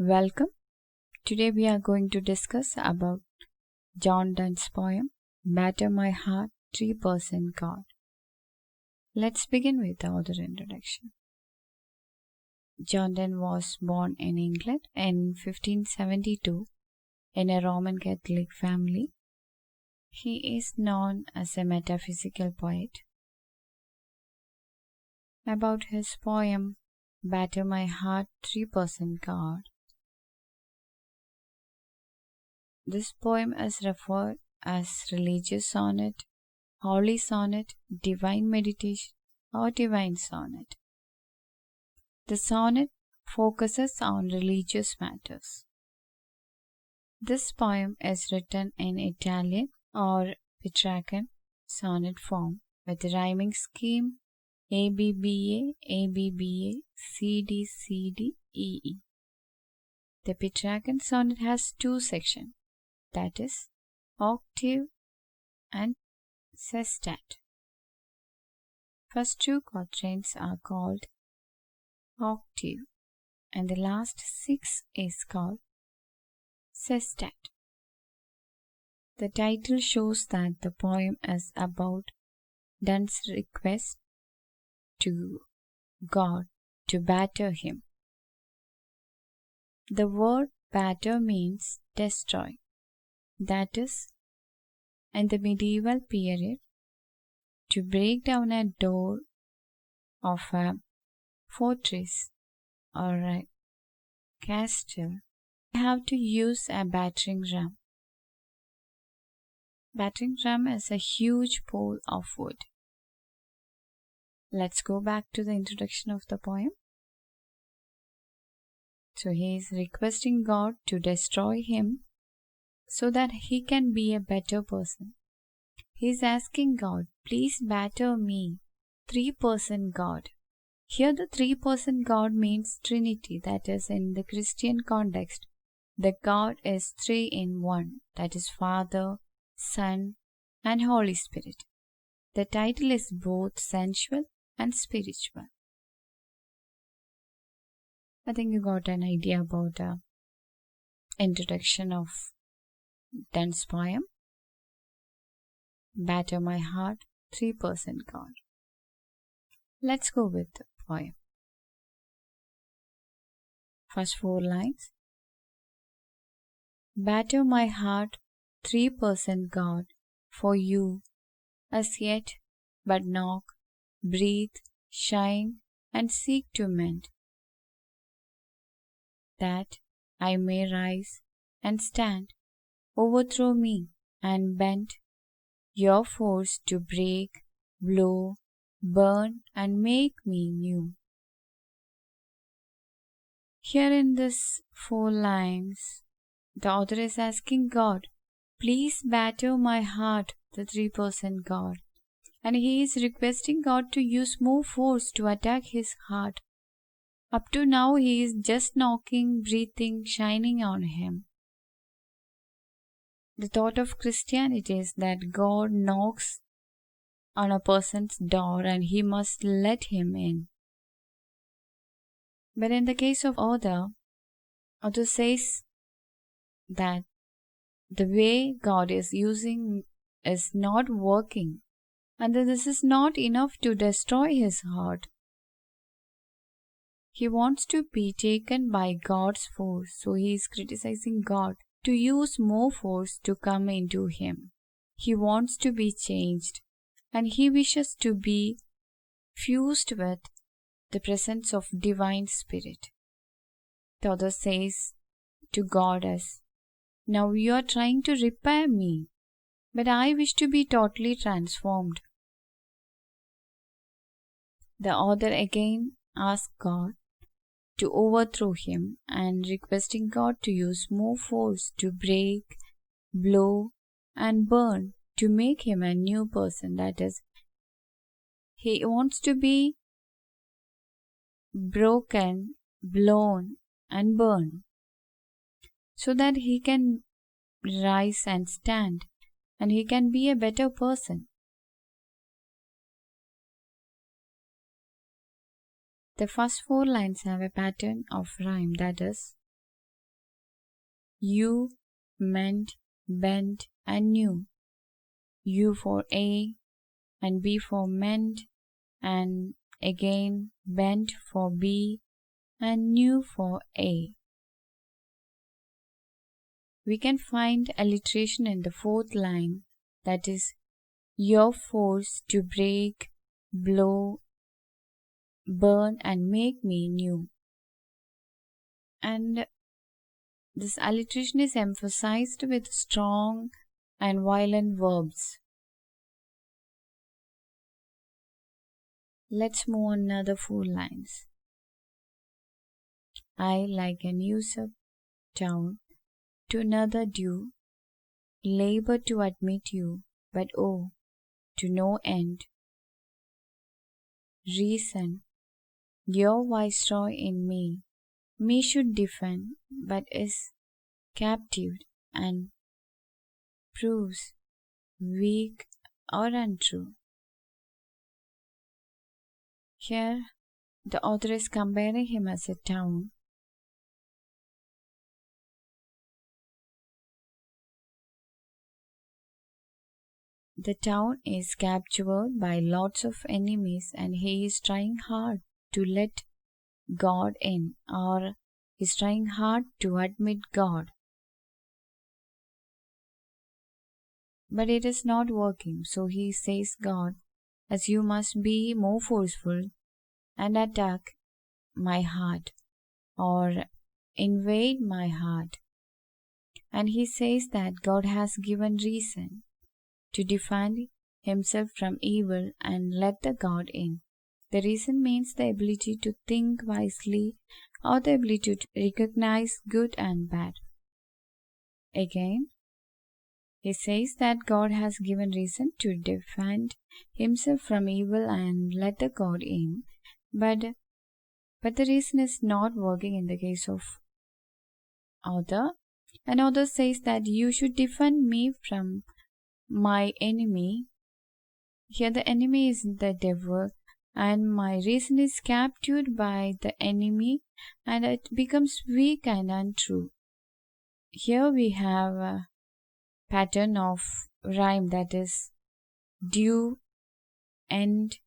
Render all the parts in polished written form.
Welcome. Today we are going to discuss about John Donne's poem Batter My Heart 3% God. Let's begin with the author introduction. John Donne was born in England in 1572 in a Roman Catholic family. He is known as a metaphysical poet. About his poem Batter My Heart 3% God. This poem is referred as religious sonnet, holy sonnet, divine meditation, or divine sonnet. The sonnet focuses on religious matters. This poem is written in Italian or Petrarchan sonnet form with rhyming scheme ABBA, ABBA, CD, CD, EE. The Petrarchan sonnet has two sections, that is, octave and sestet. First two quatrains are called octave, and the last 6 is called sestet. The title shows that the poem is about Donne's request to God to batter him. The word batter means destroy. That is, in the medieval period, to break down a door of a fortress or a castle, you have to use a battering ram. Battering ram is a huge pole of wood. Let's go back to the introduction of the poem. So he is requesting God to destroy him so that he can be a better person. He is asking God, please batter me, 3% God. Here the 3% God means Trinity, that is, in the Christian context, the God is 3 in 1, that is Father, Son, and Holy Spirit. The title is both sensual and spiritual. I think you got an idea about the introduction of Donne's poem, Batter My Heart 3% God. Let's go with the poem. First 4 lines. Batter my heart 3% God for you, as yet but knock, breathe, shine, and seek to mend, that I may rise and stand. Overthrow me and bend your force to break, blow, burn, and make me new. Here in this 4 lines, the author is asking God, please batter my heart, the 3% God. And he is requesting God to use more force to attack his heart. Up to now, he is just knocking, breathing, shining on him. The thought of Christianity is that God knocks on a person's door and he must let him in. But in the case of author says that the way God is using is not working, and that this is not enough to destroy his heart. He wants to be taken by God's force, so he is criticizing God to use more force to come into him. He wants to be changed, and he wishes to be fused with the presence of divine spirit. The author says to God as, now you are trying to repair me, but I wish to be totally transformed. The author again asks God to overthrow him and requesting God to use more force to break, blow, and burn to make him a new person. That is, he wants to be broken, blown, and burned so that he can rise and stand and he can be a better person. The first 4 lines have a pattern of rhyme, that is, U, meant, bent, and knew. U for A, and B for meant, and again bent for B, and knew for A. We can find alliteration in the fourth line, that is, your force to break, blow, burn, and make me new. And this alliteration is emphasized with strong and violent verbs. Let's move on another 4 lines. I, like an usurped town, to another due, labor to admit you, but oh, to no end. Reason, your viceroy in me should defend, but is captive and proves weak or untrue. Here, the author is comparing him as a town. The town is captured by lots of enemies, and he is trying hard to let God in, or he's trying hard to admit God. But it is not working, so he says, God, as you must be more forceful and attack my heart or invade my heart. And he says that God has given reason to defend himself from evil and let the God in. The reason means the ability to think wisely or the ability to recognize good and bad. Again, he says that God has given reason to defend himself from evil and let the God in. But the reason is not working in the case of author. And author says that you should defend me from my enemy. Here the enemy is the devil, and my reason is captured by the enemy, and it becomes weak and untrue. Here we have a pattern of rhyme, that is due, end,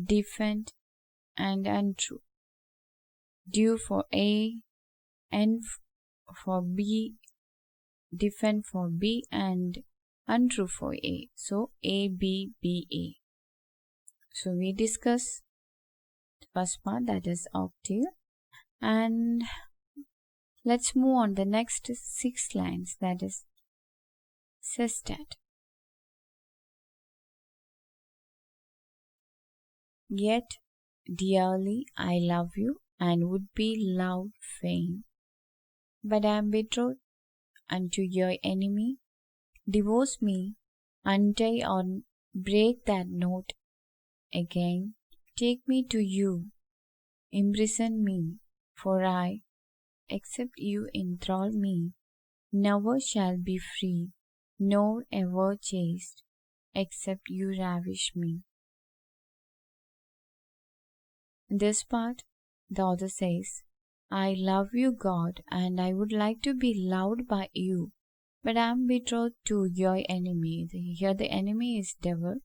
defend, and untrue. Due for A, end for B, defend for B, and untrue for A. So A, B, B, A. So we discuss the first part, that is octave, and let's move on the next 6 lines, that is sestet. Yet dearly I love you and would be loved fain, but I am betrothed unto your enemy. Divorce me, untie or break that note again. Take me to you, imprison me, for I, except you enthrall me, never shall be free, nor ever chaste, except you ravish me. In this part, the author says, I love you, God, and I would like to be loved by you, but I am betrothed to your enemy. Here the enemy is devil.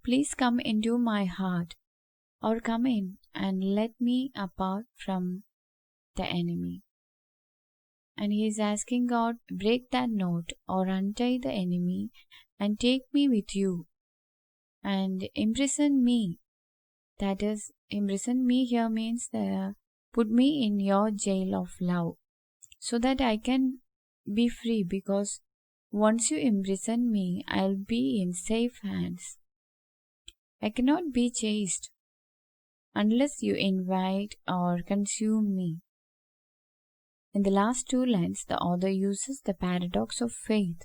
Please come into my heart, or come in and let me apart from the enemy. And he is asking God, break that note or untie the enemy and take me with you and imprison me. That is, imprison me here means put me in your jail of love so that I can be free, because once you imprison me, I'll be in safe hands. I cannot be chased unless you invite or consume me. In the last 2 lines, the author uses the paradox of faith.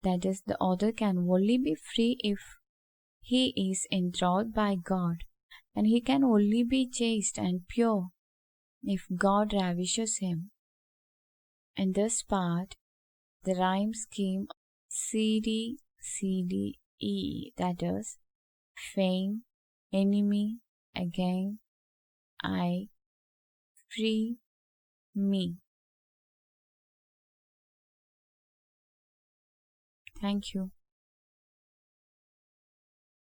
That is, the author can only be free if he is enthralled by God, and he can only be chaste and pure if God ravishes him. In this part, the rhyme scheme CD, CD, E, that is, fame, enemy, again, I, free, me. Thank you.